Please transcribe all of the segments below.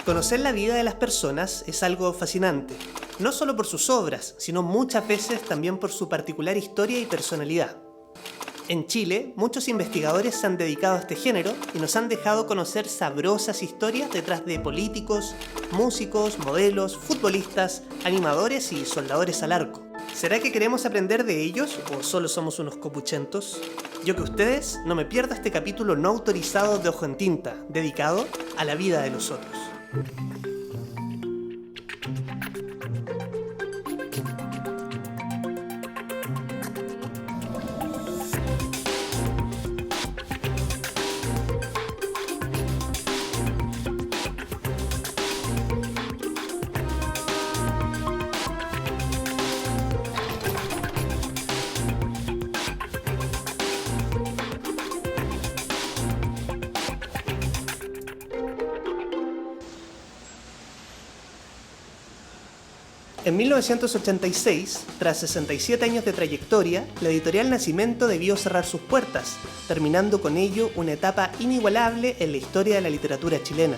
Conocer la vida de las personas es algo fascinante, no solo por sus obras, sino muchas veces también por su particular historia y personalidad. En Chile, muchos investigadores se han dedicado a este género y nos han dejado conocer sabrosas historias detrás de políticos, músicos, modelos, futbolistas, animadores y soldadores al arco. ¿Será que queremos aprender de ellos o solo somos unos copuchentos? Yo que ustedes no me pierdo este capítulo no autorizado de Ojo en Tinta, dedicado a la vida de los otros. En 1986, tras 67 años de trayectoria, la editorial Nacimiento debió cerrar sus puertas, terminando con ello una etapa inigualable en la historia de la literatura chilena.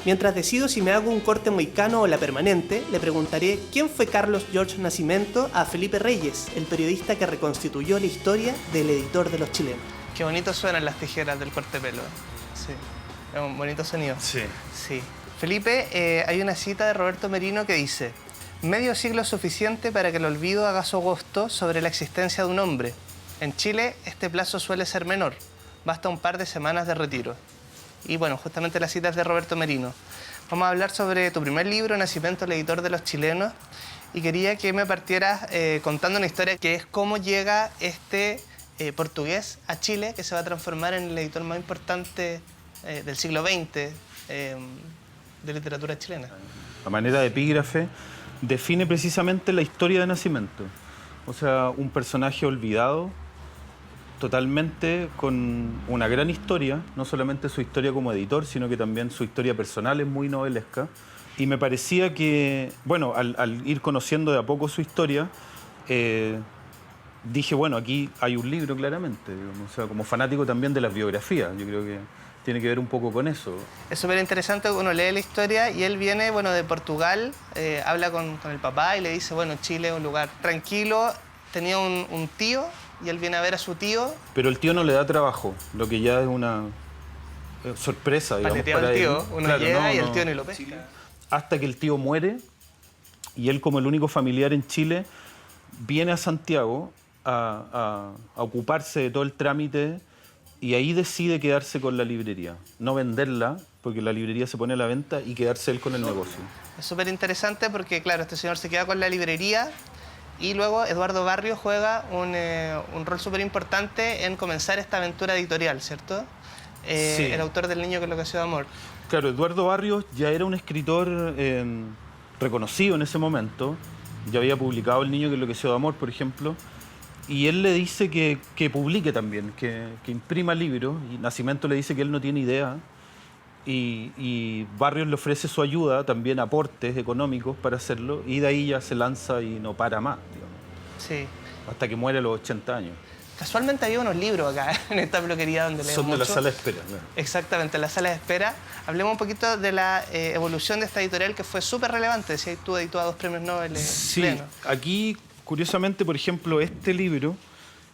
Mientras decido si me hago un corte moicano o la permanente, le preguntaré quién fue Carlos George Nacimiento a Felipe Reyes, el periodista que reconstituyó la historia del editor de Los Chilenos. Qué bonito suenan las tijeras del corte pelo. Sí, es un bonito sonido. Sí. Sí. Felipe, hay una cita de Roberto Merino que dice: medio siglo es suficiente para que el olvido haga su agosto sobre la existencia de un hombre. En Chile, este plazo suele ser menor. Basta un par de semanas de retiro. Y bueno, justamente la cita es de Roberto Merino. Vamos a hablar sobre tu primer libro, Nacimiento, el editor de Los Chilenos. Y quería que me partieras contando una historia que es cómo llega este portugués a Chile, que se va a transformar en el editor más importante del siglo XX de literatura chilena. A manera de epígrafe, define precisamente la historia de Nacimiento. O sea, un personaje olvidado, totalmente con una gran historia, no solamente su historia como editor, sino que también su historia personal es muy novelesca. Y me parecía que, bueno, al ir conociendo de a poco su historia, dije, bueno, aquí hay un libro claramente, digamos. O sea, como fanático también de las biografías, yo creo que tiene que ver un poco con eso. Es súper interesante, uno lee la historia y él viene, bueno, de Portugal, habla con el papá y le dice, bueno, Chile es un lugar tranquilo, tenía un tío y él viene a ver a su tío. Pero el tío no le da trabajo, lo que ya es una sorpresa, digamos, para el tío, él. uno Claro, llega y el tío ni lo pesca. Hasta que el tío muere y él, como el único familiar en Chile, viene a Santiago a ocuparse de todo el trámite. Y ahí decide quedarse con la librería, no venderla, porque la librería se pone a la venta, y quedarse él con el negocio. Es súper interesante porque, claro, este señor se queda con la librería y luego Eduardo Barrios juega un rol súper importante en comenzar esta aventura editorial, ¿cierto? Sí. El autor del Niño que enloqueció de amor. Claro, Eduardo Barrios ya era un escritor reconocido en ese momento. Ya había publicado El Niño que enloqueció de amor, por ejemplo. Y él le dice que publique también, que imprima libros. Y Nacimiento le dice que él no tiene idea. Y Barrios le ofrece su ayuda, también aportes económicos para hacerlo. Y de ahí ya se lanza y no para más, digamos. Sí. Hasta que muere a los 80 años. Casualmente había unos libros acá en esta bloquería donde leemos Son de mucho. la sala de espera, ¿no? Exactamente, la sala de espera. Hablemos un poquito de la evolución de esta editorial que fue súper relevante. Si tú editó a 2 premios Nobel chilenos. Aquí, curiosamente, por ejemplo, este libro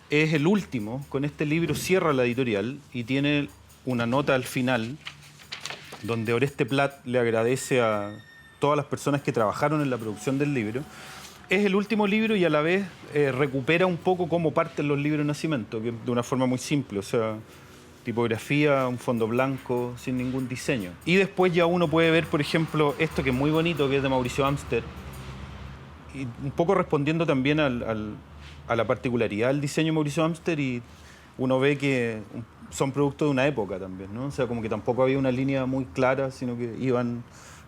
es el último. Con este libro cierra la editorial y tiene una nota al final donde Oreste Plat le agradece a todas las personas que trabajaron en la producción del libro. Es el último libro y a la vez recupera un poco cómo parten los libros de Nacimiento, que de una forma muy simple, o sea, tipografía, un fondo blanco, sin ningún diseño. Y después ya uno puede ver, por ejemplo, esto que es muy bonito, que es de Mauricio Amster, y un poco respondiendo también a la particularidad del diseño de Mauricio Amster, y uno ve que son productos de una época también, ¿no? O sea, como que tampoco había una línea muy clara, sino que iban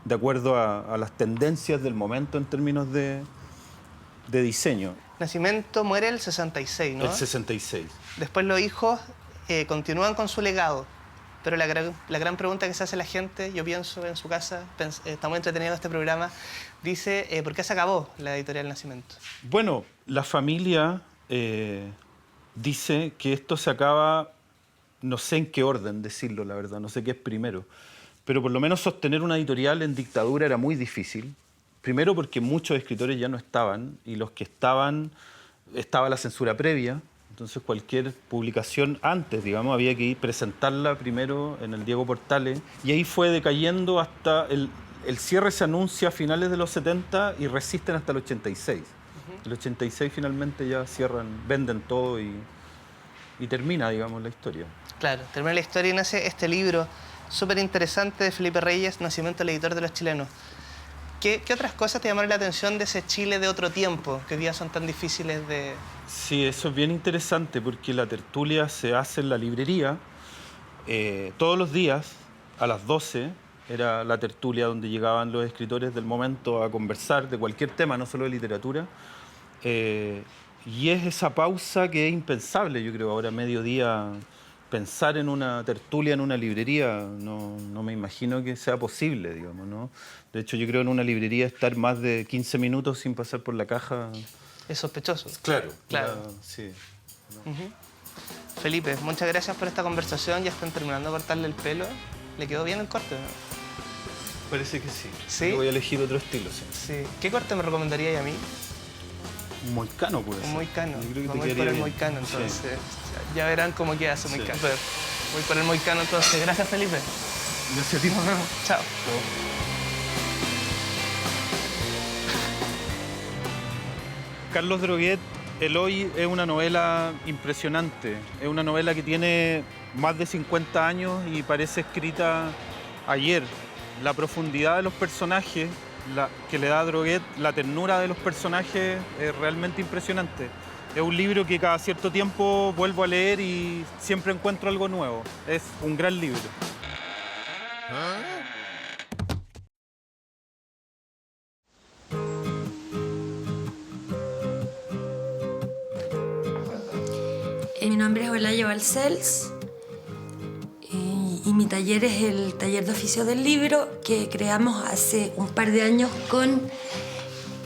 de acuerdo a las tendencias del momento en términos de diseño. Nacimiento muere el 66, ¿no? El 66. Después los hijos continúan con su legado. Pero la gran pregunta que se hace la gente, yo pienso en su casa, estamos entretenidos este programa, dice, ¿por qué se acabó la editorial Nacimiento? Bueno, la familia dice que esto se acaba, no sé en qué orden decirlo, la verdad, no sé qué es primero, pero por lo menos sostener una editorial en dictadura era muy difícil. Primero porque muchos escritores ya no estaban, y los que estaban, estaba la censura previa. Entonces cualquier publicación antes, digamos, había que ir presentarla primero en el Diego Portales. Y ahí fue decayendo hasta el cierre se anuncia a finales de los 70 y resisten hasta el 86. El 86 finalmente ya cierran, venden todo y termina, digamos, la historia. Claro, termina la historia y nace este libro súper interesante de Felipe Reyes, Nacimiento del editor de los chilenos. ¿Qué otras cosas te llamaron la atención de ese Chile de otro tiempo, que hoy día son tan difíciles de...? Sí, eso es bien interesante porque la tertulia se hace en la librería todos los días a las 12. Era la tertulia donde llegaban los escritores del momento a conversar de cualquier tema, no solo de literatura. Y es esa pausa que es impensable, yo creo, ahora a mediodía. Pensar en una tertulia en una librería, no me imagino que sea posible, digamos, ¿no? De hecho, yo creo en una librería estar más de 15 minutos sin pasar por la caja... Es sospechoso. Claro. Claro. Sí. Felipe, muchas gracias por esta conversación. Ya están terminando de cortarle el pelo. ¿Le quedó bien el corte, no? Parece que sí. ¿Sí? Yo voy a elegir otro estilo, sí. Sí. ¿Qué corte me recomendarías a mí? Un moicano, puede ser. Un moicano. Yo creo que Vamos te a ir por el quedaría bien. moicano, entonces. Sí. Ya verán cómo queda ese moicano. Super. Voy por el moicano, entonces. Gracias, Felipe. Gracias a ti. Nos vemos. Chao. Carlos Droguet, Eloy, es una novela impresionante. Es una novela que tiene más de 50 años y parece escrita ayer. La profundidad de los personajes que le da Droguet, la ternura de los personajes es realmente impresionante. Es un libro que cada cierto tiempo vuelvo a leer y siempre encuentro algo nuevo. Es un gran libro. Mi nombre es Olaya Balcells y mi taller es el taller de oficio del libro que creamos hace un par de años con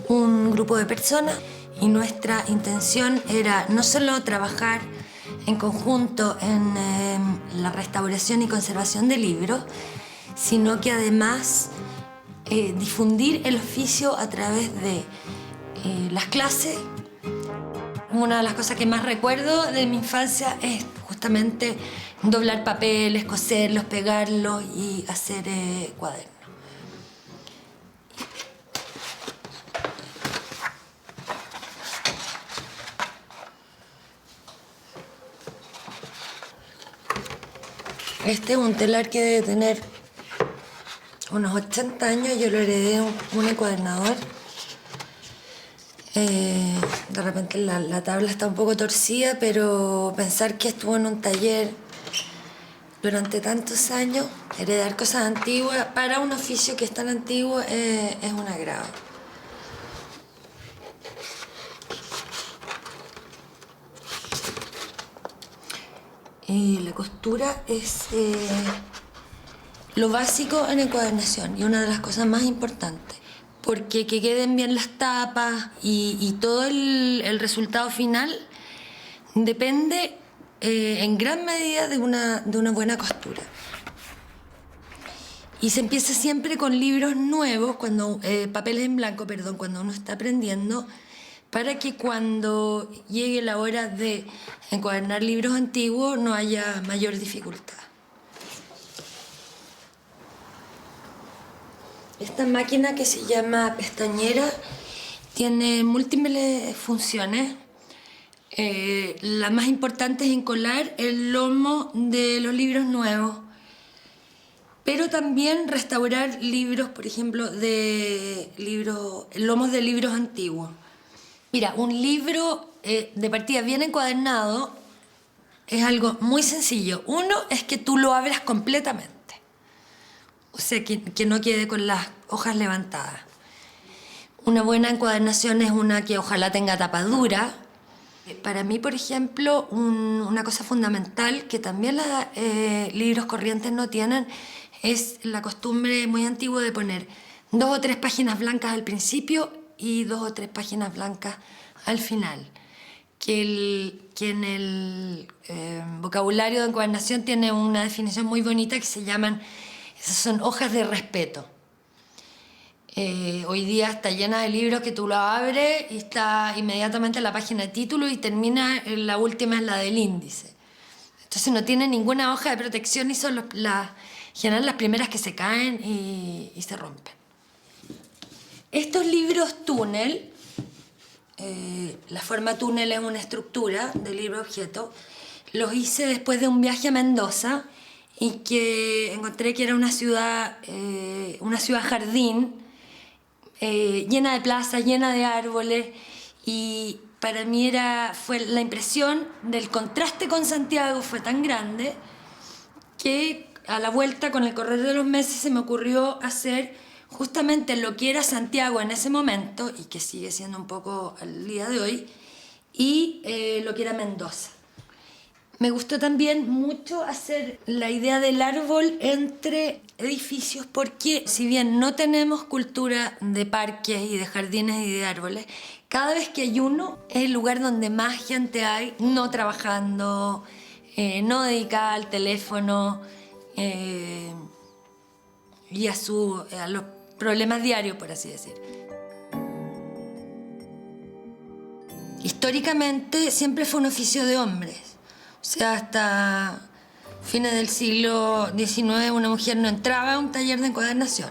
un grupo de personas, y nuestra intención era no solo trabajar en conjunto en la restauración y conservación de libros, sino que además difundir el oficio a través de las clases. Una de las cosas que más recuerdo de mi infancia es justamente doblar papeles, coserlos, pegarlos y hacer cuadernos. Este es un telar que debe tener unos 80 años. Yo lo heredé de un encuadernador. De repente la tabla está un poco torcida, pero pensar que estuvo en un taller durante tantos años, heredar cosas antiguas para un oficio que es tan antiguo es un agrado. La costura es lo básico en encuadernación y una de las cosas más importantes, porque que queden bien las tapas y todo el resultado final depende en gran medida de una buena costura. Y se empieza siempre con libros nuevos, papeles en blanco, perdón, cuando uno está aprendiendo, para que cuando llegue la hora de encuadernar libros antiguos no haya mayor dificultad. Esta máquina, que se llama pestañera, tiene múltiples funciones. La más importante es encolar el lomo de los libros nuevos, pero también restaurar libros, por ejemplo, lomos de libros antiguos. Mira, un libro de partida bien encuadernado es algo muy sencillo. Uno es que tú lo abras completamente. O sea, que no quede con las hojas levantadas. Una buena encuadernación es una que ojalá tenga tapa dura. Para mí, por ejemplo, una cosa fundamental que también los libros corrientes no tienen es la costumbre muy antigua de poner 2 o 3 páginas blancas al principio y 2 o 3 páginas blancas al final. Que en el vocabulario de encuadernación tiene una definición muy bonita que se llaman Esas son hojas de respeto. Hoy día está llena de libros que tú lo abres y está inmediatamente en la página de título y termina, la última es la del índice. Entonces no tiene ninguna hoja de protección y son generalmente las primeras que se caen y se rompen. Estos libros túnel, la forma túnel es una estructura de libro objeto, los hice después de un viaje a Mendoza y que encontré que era una ciudad jardín, llena de plazas, llena de árboles, y para mí fue la impresión del contraste con Santiago fue tan grande que a la vuelta, con el correr de los meses, se me ocurrió hacer justamente lo que era Santiago en ese momento, y que sigue siendo un poco al día de hoy, y lo que era Mendoza. Me gustó también mucho hacer la idea del árbol entre edificios, porque si bien no tenemos cultura de parques y de jardines y de árboles, cada vez que hay uno es el lugar donde más gente hay, no trabajando, no dedicada al teléfono y a los problemas diarios, por así decir. Históricamente siempre fue un oficio de hombres. O sea, hasta fines del siglo XIX una mujer no entraba a un taller de encuadernación.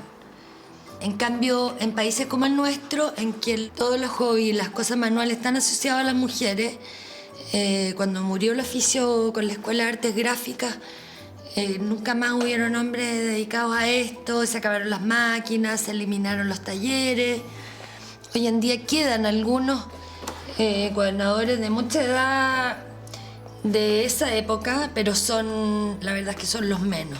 En cambio, en países como el nuestro, en que todos los hobbies y las cosas manuales están asociados a las mujeres, cuando murió el oficio con la Escuela de Artes Gráficas, nunca más hubieron hombres dedicados a esto, se acabaron las máquinas, se eliminaron los talleres. Hoy en día quedan algunos encuadernadores de mucha edad de esa época, pero la verdad es que son los menos.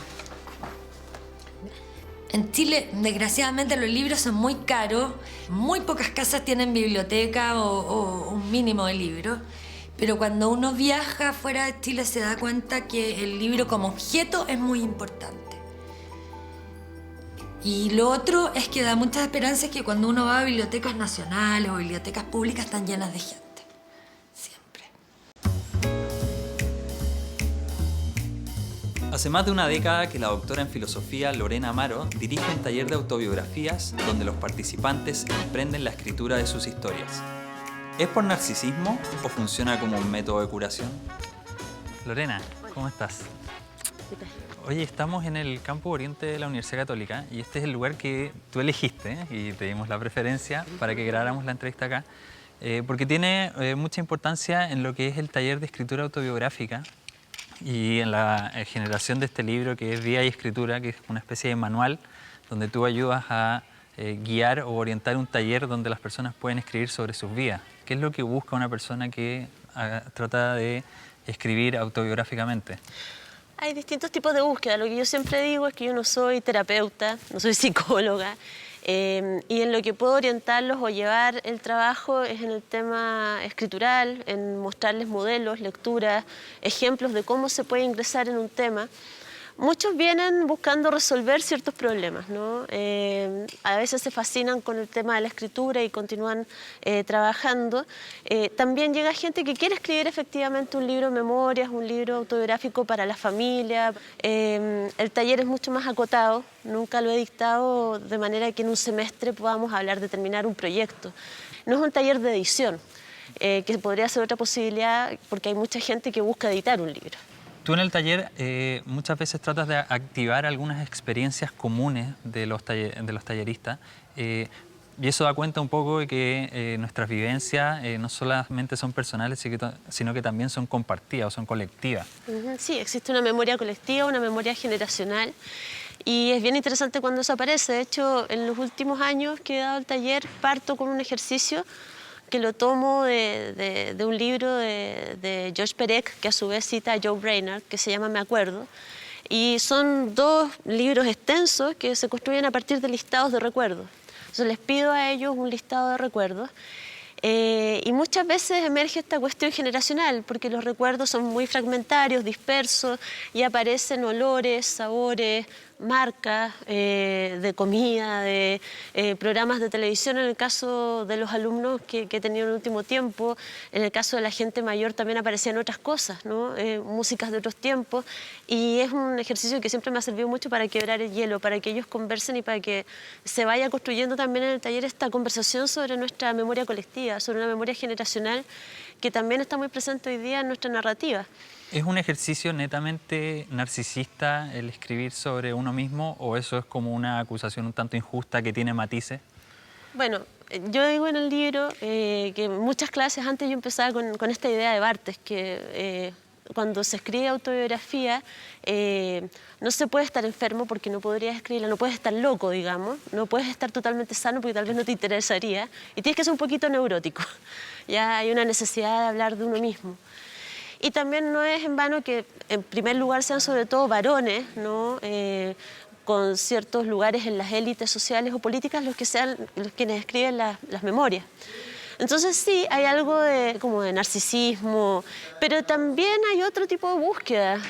En Chile, desgraciadamente, los libros son muy caros, muy pocas casas tienen biblioteca o un mínimo de libros, pero cuando uno viaja fuera de Chile se da cuenta que el libro como objeto es muy importante. Y lo otro es que da muchas esperanzas que cuando uno va a bibliotecas nacionales o bibliotecas públicas están llenas de gente. Hace más de una década que la doctora en filosofía Lorena Amaro dirige un taller de autobiografías donde los participantes emprenden la escritura de sus historias. ¿Es por narcisismo o funciona como un método de curación? Lorena, ¿cómo estás? Oye, estamos en el Campus Oriente de la Universidad Católica y este es el lugar que tú elegiste y te dimos la preferencia para que grabáramos la entrevista acá, porque tiene mucha importancia en lo que es el taller de escritura autobiográfica y en la generación de este libro que es Vía y Escritura, que es una especie de manual donde tú ayudas a guiar o orientar un taller donde las personas pueden escribir sobre sus vidas. ¿Qué es lo que busca una persona que trata de escribir autobiográficamente? Hay distintos tipos de búsqueda. Lo que yo siempre digo es que yo no soy terapeuta, no soy psicóloga, y en lo que puedo orientarlos o llevar el trabajo es en el tema escritural, en mostrarles modelos, lecturas, ejemplos de cómo se puede ingresar en un tema. Muchos vienen buscando resolver ciertos problemas, ¿no? A veces se fascinan con el tema de la escritura y continúan trabajando. También llega gente que quiere escribir efectivamente un libro de memorias, un libro autobiográfico para la familia. El taller es mucho más acotado, nunca lo he dictado de manera que en un semestre podamos hablar de terminar un proyecto. No es un taller de edición, que podría ser otra posibilidad porque hay mucha gente que busca editar un libro. Tú en el taller muchas veces tratas de activar algunas experiencias comunes de los talleristas y eso da cuenta un poco de que nuestras vivencias no solamente son personales, sino que también son compartidas o son colectivas. Sí, existe una memoria colectiva, una memoria generacional y es bien interesante cuando eso aparece. De hecho, en los últimos años que he dado el taller parto con un ejercicio que lo tomo de un libro de George Perec, que a su vez cita a Joe Brainerd, que se llama Me Acuerdo. Y son dos libros extensos que se construyen a partir de listados de recuerdos. Entonces les pido a ellos un listado de recuerdos. Y muchas veces emerge esta cuestión generacional, porque los recuerdos son muy fragmentarios, dispersos, y aparecen olores, sabores, marcas de comida, de programas de televisión, en el caso de los alumnos que he tenido en el último tiempo. En el caso de la gente mayor también aparecían otras cosas, ¿no? Músicas de otros tiempos, y es un ejercicio que siempre me ha servido mucho para quebrar el hielo, para que ellos conversen y para que se vaya construyendo también en el taller esta conversación sobre nuestra memoria colectiva, sobre una memoria generacional que también está muy presente hoy día en nuestra narrativa. ¿Es un ejercicio netamente narcisista el escribir sobre uno mismo o eso es como una acusación un tanto injusta que tiene matices? Bueno, yo digo en el libro que en muchas clases antes yo empezaba con esta idea de Barthes, que cuando se escribe autobiografía no se puede estar enfermo porque no podrías escribirla, no puedes estar loco, digamos, no puedes estar totalmente sano porque tal vez no te interesaría y tienes que ser un poquito neurótico. Ya hay una necesidad de hablar de uno mismo. Y también no es en vano que en primer lugar sean sobre todo varones, ¿no? Con ciertos lugares en las élites sociales o políticas los que sean los quienes escriben las memorias. Entonces sí, hay algo como de narcisismo, pero también hay otro tipo de búsqueda,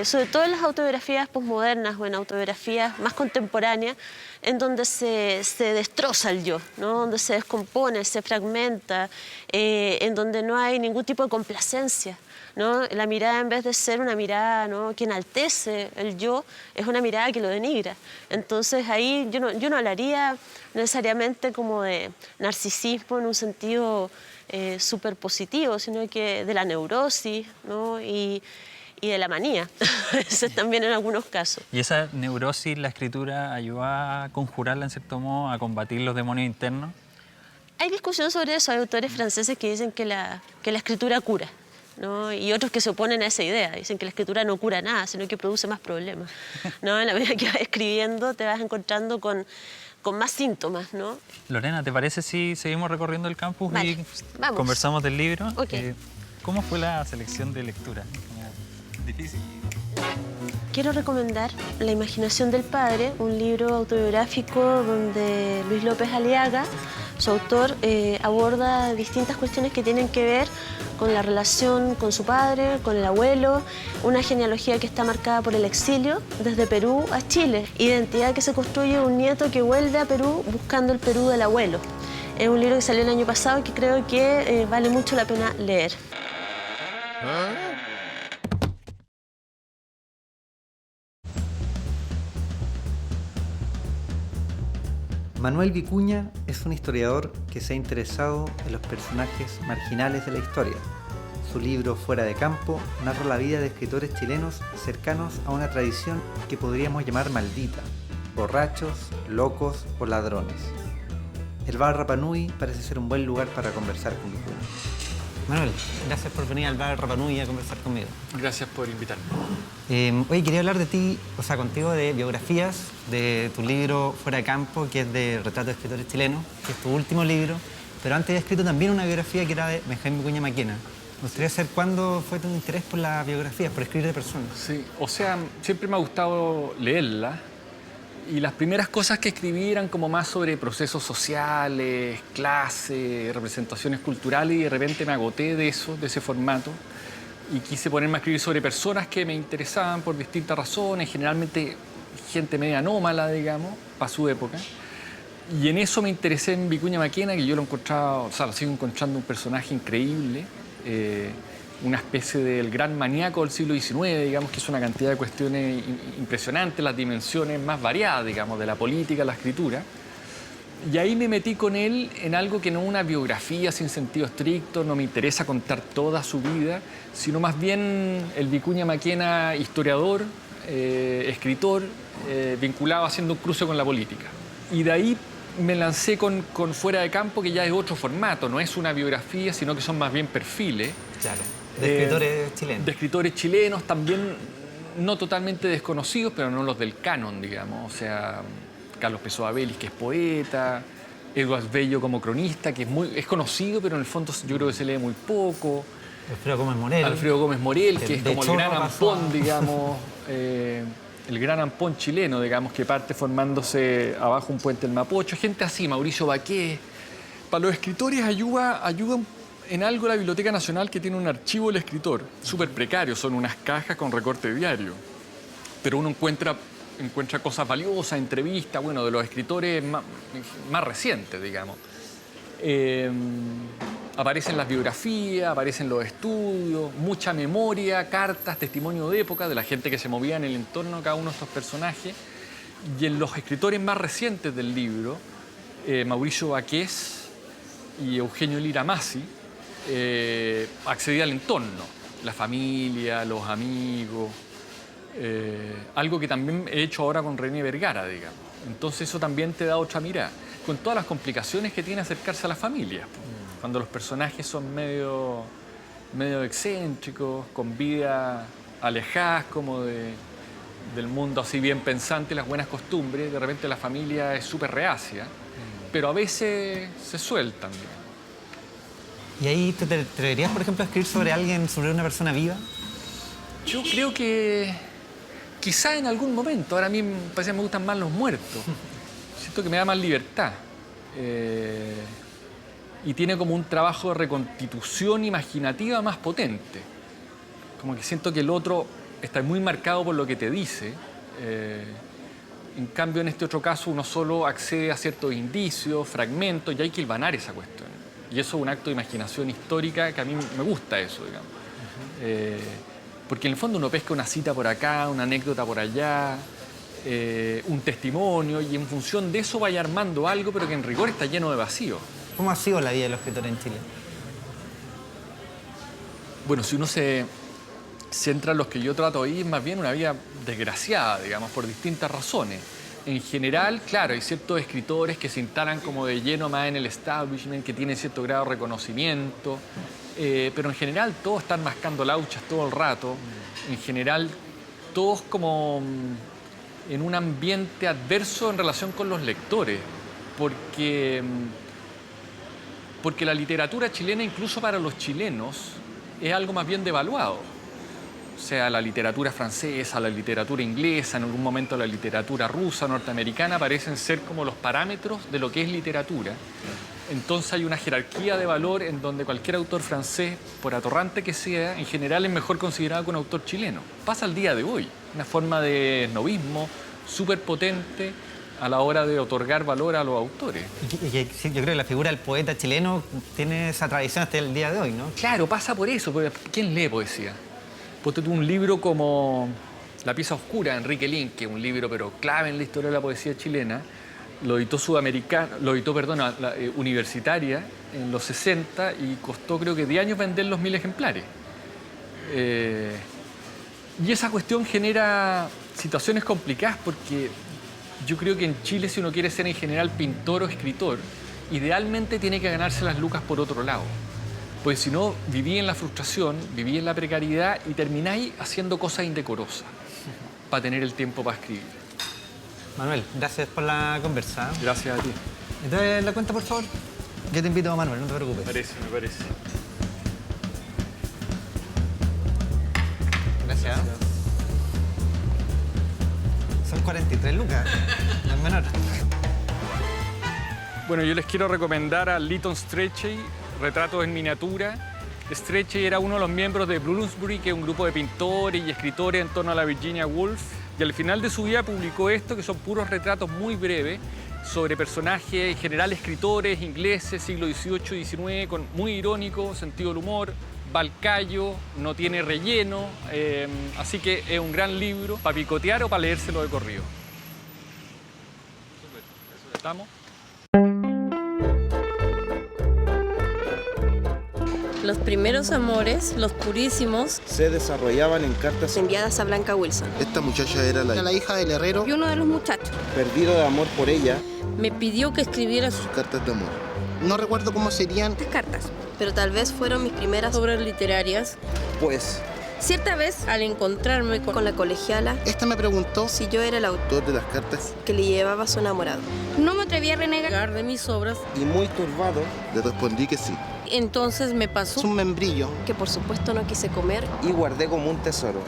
sobre todo en las autobiografías posmodernas o en autobiografías más contemporáneas, en donde se destroza el yo, ¿no? Donde se descompone, se fragmenta, en donde no hay ningún tipo de complacencia, ¿no? La mirada, en vez de ser una mirada, ¿no?, que enaltece el yo, es una mirada que lo denigra. Entonces ahí yo no hablaría necesariamente como de narcisismo en un sentido súper positivo, sino que de la neurosis, ¿no? y de la manía, eso también en algunos casos. ¿Y esa neurosis, la escritura, ayuda a conjurarla en cierto modo, a combatir los demonios internos? Hay discusión sobre eso, hay autores franceses que dicen que la escritura cura, ¿no? Y otros que se oponen a esa idea, dicen que la escritura no cura nada, sino que produce más problemas, ¿no? En la medida que vas escribiendo te vas encontrando con más síntomas, ¿no? Lorena, ¿te parece si seguimos recorriendo el campus Vale, y vamos. conversamos del libro? Ok. ¿Cómo fue la selección de lectura? ¿Difícil? Quiero recomendar La imaginación del padre, un libro autobiográfico donde Luis López Aliaga, su autor, aborda distintas cuestiones que tienen que ver con la relación con su padre, con el abuelo, una genealogía que está marcada por el exilio desde Perú a Chile, identidad que se construye un nieto que vuelve a Perú buscando el Perú del abuelo. Es un libro que salió el año pasado y que creo que vale mucho la pena leer. Manuel Vicuña es un historiador que se ha interesado en los personajes marginales de la historia. Su libro Fuera de Campo narra la vida de escritores chilenos cercanos a una tradición que podríamos llamar maldita: borrachos, locos o ladrones. El bar Rapa Nui parece ser un buen lugar para conversar con Vicuña. Manuel, gracias por venir al bar Rapa Nui a conversar conmigo. Gracias por invitarme. Oye, quería hablar de ti, contigo, de biografías, de tu libro Fuera de Campo, que es de retratos de escritores chilenos, que es tu último libro, pero antes habías escrito también una biografía que era de Benjamín Vicuña Maquena. Me gustaría saber cuándo fue tu interés por las biografías, por escribir de personas. Sí, o sea, siempre me ha gustado leerla y las primeras cosas que escribí eran como más sobre procesos sociales, clases, representaciones culturales y de repente me agoté de eso, de ese formato y quise ponerme a escribir sobre personas que me interesaban por distintas razones, generalmente gente media anómala, digamos, para su época. Y en eso me interesé en Vicuña Maquena, que yo lo encontraba, o sea, lo sigo encontrando un personaje increíble, una especie del gran maníaco del siglo XIX, digamos, que es una cantidad de cuestiones impresionantes, las dimensiones más variadas, digamos, de la política, la escritura. Y ahí me metí con él en algo que no es una biografía sin sentido estricto, no me interesa contar toda su vida, sino más bien el Vicuña Maquena historiador, escritor, vinculado haciendo un cruce con la política. Y de ahí me lancé con Fuera de Campo, que ya es otro formato, no es una biografía, sino que son más bien perfiles. Claro, de escritores chilenos. De escritores chilenos, también no totalmente desconocidos, pero no los del canon, digamos. O sea, Carlos Pessoa Bellis, que es poeta, Eduardo Bello como cronista, que es conocido, pero en el fondo yo creo que se lee muy poco. Alfredo Gómez Morel, que es como el gran ampón, digamos, el gran ampón chileno, digamos, que parte formándose abajo un puente del Mapocho. Gente así, Mauricio Baqué. Para los escritores ayuda en algo la Biblioteca Nacional, que tiene un archivo del escritor, súper precario, son unas cajas con recorte diario. Pero uno encuentra encuentra cosas valiosas, entrevistas, bueno, de los escritores más recientes, digamos. Aparecen las biografías, aparecen los estudios, mucha memoria, cartas, testimonio de época de la gente que se movía en el entorno de cada uno de estos personajes. Y en los escritores más recientes del libro, Mauricio Baqués y Eugenio Lira Masi, accedía al entorno, la familia, los amigos, algo que también he hecho ahora con René Vergara, digamos. Entonces eso también te da otra mirada, con todas las complicaciones que tiene acercarse a la familia. Cuando los personajes son medio excéntricos, con vidas alejadas como del mundo así bien pensante y las buenas costumbres, de repente la familia es súper reacia, pero a veces se sueltan. ¿Y ahí te atreverías, por ejemplo, a escribir sobre una persona viva? Yo creo que quizá en algún momento. Ahora a mí parece que me gustan más los muertos. Siento que me da más libertad. Y tiene como un trabajo de reconstitución imaginativa más potente. Como que siento que el otro está muy marcado por lo que te dice. En cambio, en este otro caso, uno solo accede a ciertos indicios, fragmentos, y hay que hilvanar esa cuestión. Y eso es un acto de imaginación histórica que a mí me gusta eso, digamos. Porque en el fondo uno pesca una cita por acá, una anécdota por allá, un testimonio, y en función de eso vaya armando algo, pero que en rigor está lleno de vacío. ¿Cómo ha sido la vida de los escritores en Chile? Bueno, si uno se centra en los que yo trato ahí, es más bien una vida desgraciada, digamos, por distintas razones. En general, claro, hay ciertos escritores que se instalan como de lleno más en el establishment, que tienen cierto grado de reconocimiento, pero en general todos están mascando lauchas todo el rato. En general, todos como en un ambiente adverso en relación con los lectores, porque la literatura chilena, incluso para los chilenos, es algo más bien devaluado. O sea, la literatura francesa, la literatura inglesa, en algún momento la literatura rusa, norteamericana, parecen ser como los parámetros de lo que es literatura. Entonces hay una jerarquía de valor en donde cualquier autor francés, por atorrante que sea, en general es mejor considerado que un autor chileno. Pasa al día de hoy, una forma de esnovismo súper potente a la hora de otorgar valor a los autores. Yo creo que la figura del poeta chileno tiene esa tradición hasta el día de hoy, ¿no? Claro, pasa por eso. ¿Quién lee poesía? Ponte tú un libro como La pieza oscura, de Enrique Lin, que es un libro pero clave en la historia de la poesía chilena. Lo editó Universitaria en los 60 y costó creo que 10 años vender los 1000 ejemplares. Y esa cuestión genera situaciones complicadas porque yo creo que en Chile, si uno quiere ser en general pintor o escritor, idealmente tiene que ganarse las lucas por otro lado. Pues si no, viví en la frustración, viví en la precariedad y termináis haciendo cosas indecorosas para tener el tiempo para escribir. Manuel, gracias por la conversa. Gracias a ti. Entonces, la cuenta, por favor. Yo te invito, Manuel, no te preocupes. Me parece. Gracias. Son 43 lucas, no es menor. Bueno, yo les quiero recomendar a Lytton Strachey, Retratos en miniatura. Strachey era uno de los miembros de Bloomsbury, que es un grupo de pintores y escritores en torno a la Virginia Woolf. Y al final de su vida publicó esto, que son puros retratos muy breves sobre personajes, en general escritores ingleses, siglo XVIII y XIX, con muy irónico sentido del humor. Va al callo, no tiene relleno, así que es un gran libro para picotear o para leérselo de corrido. ¿Estamos? Los primeros amores, los purísimos, se desarrollaban en cartas enviadas a Blanca Wilson. Esta muchacha era la hija del herrero. Y uno de los muchachos, Perdido de amor por ella, me pidió que escribiera sus cartas de amor. No recuerdo cómo serían. cartas, pero tal vez fueron mis primeras obras literarias. Pues, Cierta vez, al encontrarme con la colegiala, esta me preguntó si yo era el autor de las cartas que le llevaba a su enamorado. No me atreví a renegar de mis obras. y muy turbado le respondí que sí. Entonces me pasó Es un membrillo que por supuesto no quise comer. y guardé como un tesoro.